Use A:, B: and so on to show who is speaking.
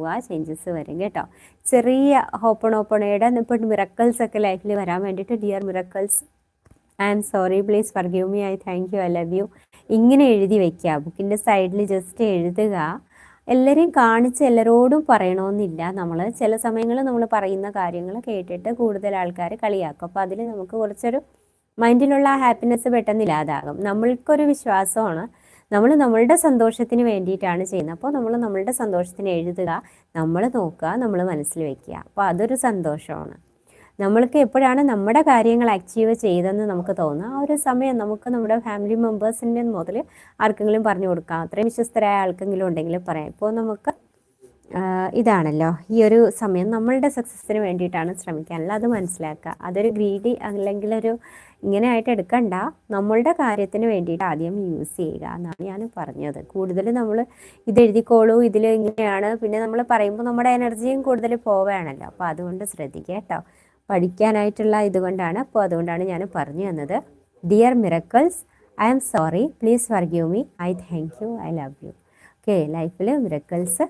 A: പോവുക, ചേഞ്ചസ് വരും കേട്ടോ. ചെറിയ ഹോപ്പണോപ്പണയുടെ ഇപ്പോൾ മിറക്കിൾസ് ഒക്കെ ലൈഫിൽ വരാൻ വേണ്ടിയിട്ട് dear miracles I am sorry, please forgive me, I thank you, I love you ഇങ്ങനെ എഴുതി വയ്ക്കുക. ബുക്കിൻ്റെ സൈഡിൽ ജസ്റ്റ് എഴുതുക. എല്ലാവരെയും കാണിച്ച് എല്ലാവരോടും പറയണമെന്നില്ല. നമ്മൾ ചില സമയങ്ങളിൽ നമ്മൾ പറയുന്ന കാര്യങ്ങൾ കേട്ടിട്ട് കൂടുതൽ ആൾക്കാർ കളിയാക്കും. അപ്പോൾ അതിൽ നമുക്ക് കുറച്ചൊരു മൈൻഡിലുള്ള ആ ഹാപ്പിനെസ് പെട്ടെന്ന് ഇല്ലാതാകും. നമ്മൾക്കൊരു വിശ്വാസമാണ് നമ്മൾ നമ്മളുടെ സന്തോഷത്തിന് വേണ്ടിയിട്ടാണ് ചെയ്യുന്നത്. അപ്പോൾ നമ്മൾ നമ്മളുടെ സന്തോഷത്തിന് എഴുതുക, നമ്മൾ നോക്കുക, നമ്മൾ മനസ്സിൽ വയ്ക്കുക. അപ്പോൾ അതൊരു സന്തോഷമാണ്. നമ്മൾക്ക് എപ്പോഴാണ് നമ്മുടെ കാര്യങ്ങൾ അച്ചീവ് ചെയ്തെന്ന് നമുക്ക് തോന്നുക, ആ ഒരു സമയം നമുക്ക് നമ്മുടെ ഫാമിലി മെമ്പേഴ്സിൻ്റെ മുതൽ ആർക്കെങ്കിലും പറഞ്ഞു കൊടുക്കാം. അത്രയും വിശ്വസ്തരായ ആൾക്കെങ്കിലും ഉണ്ടെങ്കിൽ പറയാം. ഇപ്പോൾ നമുക്ക് ഇതാണല്ലോ ഈ ഒരു സമയം നമ്മളുടെ സക്സസ്സിന് വേണ്ടിയിട്ടാണ് ശ്രമിക്കാനുള്ളത്. അത് മനസ്സിലാക്കുക. അതൊരു ഗ്രീഡി അല്ലെങ്കിൽ ഒരു ഇങ്ങനെ ആയിട്ട് എടുക്കണ്ട. നമ്മളുടെ കാര്യത്തിന് വേണ്ടിയിട്ട് ആദ്യം യൂസ് ചെയ്യുക എന്നാണ് ഞാൻ പറഞ്ഞത്. കൂടുതൽ നമ്മൾ ഇതെഴുതിക്കോളൂ, ഇതിൽ ഇങ്ങനെയാണ്, പിന്നെ നമ്മൾ പറയുമ്പോൾ നമ്മുടെ എനർജിയും കൂടുതൽ പോവുകയാണല്ലോ. അപ്പോൾ അതുകൊണ്ട് ശ്രദ്ധിക്കുക കേട്ടോ. പഠിക്കാനായിട്ടുള്ള ഇതുകൊണ്ടാണ്. അപ്പോൾ അതുകൊണ്ടാണ് ഞാൻ പറഞ്ഞു തന്നത്. Dear miracles, I am sorry, please forgive me, I thank you, I love you. Okay, ലൈഫിൽ മിറക്കിൾസ്